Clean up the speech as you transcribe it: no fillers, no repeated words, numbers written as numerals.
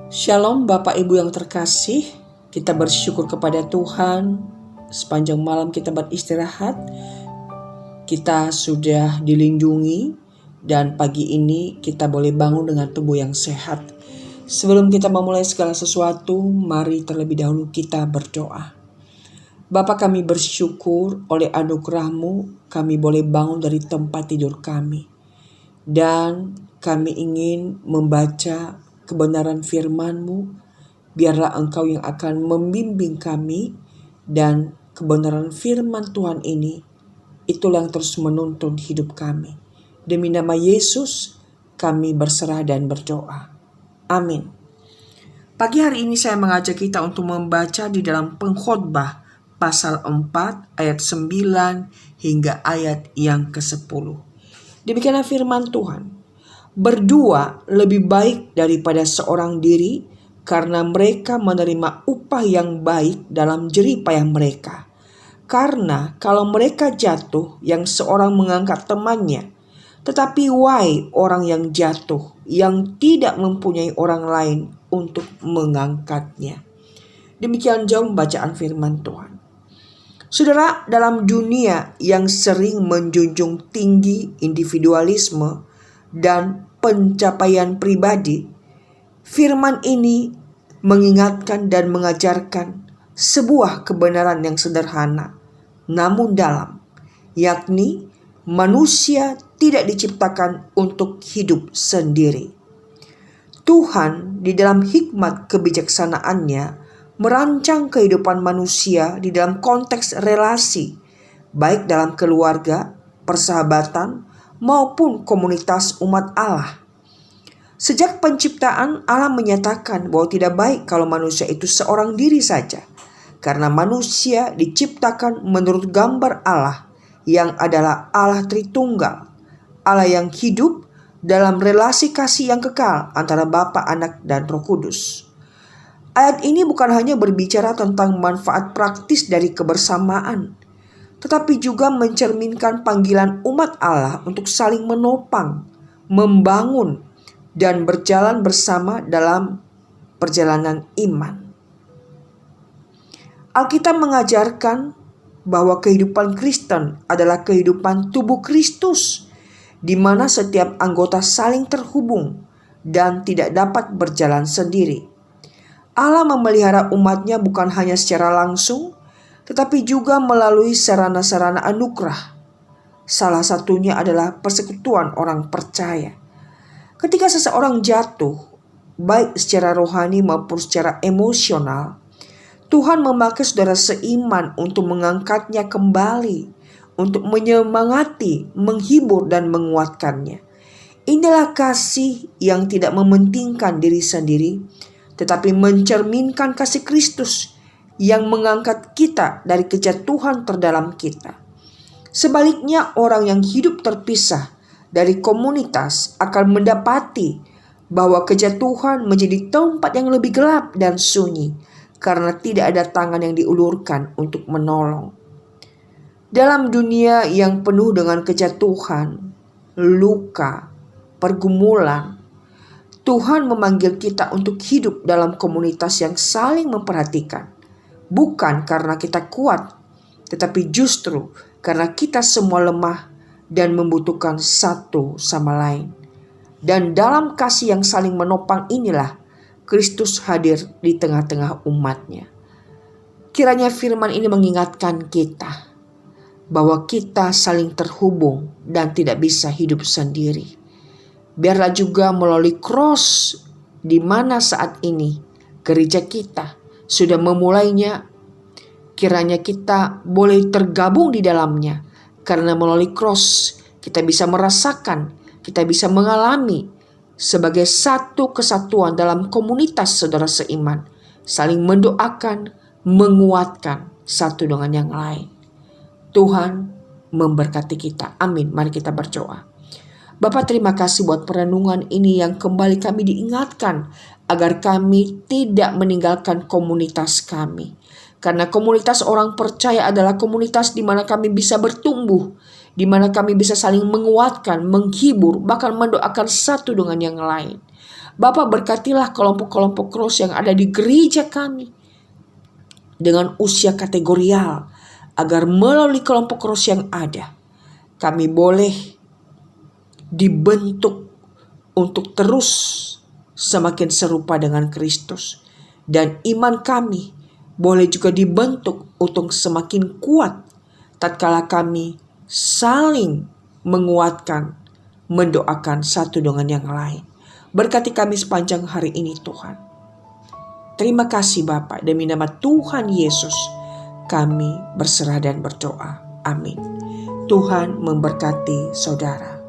Shalom Bapak Ibu yang terkasih, kita bersyukur kepada Tuhan. Sepanjang malam kita beristirahat, kita sudah dilindungi, dan pagi ini kita boleh bangun dengan tubuh yang sehat. Sebelum kita memulai segala sesuatu, mari terlebih dahulu kita berdoa. Bapa, kami bersyukur oleh anugerah-Mu kami boleh bangun dari tempat tidur kami. Dan kami ingin membaca kebenaran firman-Mu. Biarlah Engkau yang akan membimbing kami, dan kebenaran firman Tuhan ini, itulah yang terus menuntun hidup kami. Demi nama Yesus kami berserah dan berdoa. Amin. Pagi hari ini saya mengajak kita untuk membaca di dalam Pengkhotbah pasal 4 ayat 9 hingga ayat yang ke-10. Demikianlah firman Tuhan. Berdua lebih baik daripada seorang diri, karena mereka menerima upah yang baik dalam jerih payah mereka. Karena kalau mereka jatuh, yang seorang mengangkat temannya. Tetapi wahai orang yang jatuh, yang tidak mempunyai orang lain untuk mengangkatnya. Demikian jauh bacaan firman Tuhan. Saudara, dalam dunia yang sering menjunjung tinggi individualisme dan pencapaian pribadi, firman ini mengingatkan dan mengajarkan sebuah kebenaran yang sederhana namun dalam, yakni manusia tidak diciptakan untuk hidup sendiri. Tuhan di dalam hikmat kebijaksanaannya merancang kehidupan manusia di dalam konteks relasi, baik dalam keluarga, persahabatan, maupun komunitas umat Allah. Sejak penciptaan, Allah menyatakan bahwa tidak baik kalau manusia itu seorang diri saja, karena manusia diciptakan menurut gambar Allah yang adalah Allah Tritunggal, Allah yang hidup dalam relasi kasih yang kekal antara Bapa, Anak, dan Roh Kudus. Ayat ini bukan hanya berbicara tentang manfaat praktis dari kebersamaan, tetapi juga mencerminkan panggilan umat Allah untuk saling menopang, membangun, dan berjalan bersama dalam perjalanan iman. Alkitab mengajarkan bahwa kehidupan Kristen adalah kehidupan tubuh Kristus, di mana setiap anggota saling terhubung dan tidak dapat berjalan sendiri. Allah memelihara umatnya bukan hanya secara langsung, tetapi juga melalui sarana-sarana anugerah. Salah satunya adalah persekutuan orang percaya. Ketika seseorang jatuh, baik secara rohani maupun secara emosional, Tuhan memakai saudara seiman untuk mengangkatnya kembali, untuk menyemangati, menghibur, dan menguatkannya. Inilah kasih yang tidak mementingkan diri sendiri, tetapi mencerminkan kasih Kristus yang mengangkat kita dari kejatuhan terdalam kita. Sebaliknya, orang yang hidup terpisah dari komunitas akan mendapati bahwa kejatuhan menjadi tempat yang lebih gelap dan sunyi, karena tidak ada tangan yang diulurkan untuk menolong. Dalam dunia yang penuh dengan kejatuhan, luka, pergumulan, Tuhan memanggil kita untuk hidup dalam komunitas yang saling memperhatikan. Bukan karena kita kuat, tetapi justru karena kita semua lemah dan membutuhkan satu sama lain. Dan dalam kasih yang saling menopang inilah Kristus hadir di tengah-tengah umatnya. Kiranya firman ini mengingatkan kita bahwa kita saling terhubung dan tidak bisa hidup sendiri. Biarlah juga melalui cross, di mana saat ini gereja kita sudah memulainya, kiranya kita boleh tergabung di dalamnya. Karena melalui cross kita bisa merasakan, kita bisa mengalami sebagai satu kesatuan dalam komunitas saudara seiman, saling mendoakan, menguatkan satu dengan yang lain. Tuhan memberkati kita. Amin. Mari kita berdoa. Bapa, terima kasih buat perenungan ini yang kembali kami diingatkan agar kami tidak meninggalkan komunitas kami. Karena komunitas orang percaya adalah komunitas di mana kami bisa bertumbuh, di mana kami bisa saling menguatkan, menghibur, bahkan mendoakan satu dengan yang lain. Bapa, berkatilah kelompok-kelompok cross yang ada di gereja kami dengan usia kategorial, agar melalui kelompok cross yang ada, kami boleh dibentuk untuk terus semakin serupa dengan Kristus. Dan iman kami boleh juga dibentuk untuk semakin kuat tatkala kami saling menguatkan, mendoakan satu dengan yang lain. Berkati kami sepanjang hari ini Tuhan. Terima kasih Bapa, demi nama Tuhan Yesus kami berserah dan berdoa. Amin. Tuhan memberkati saudara.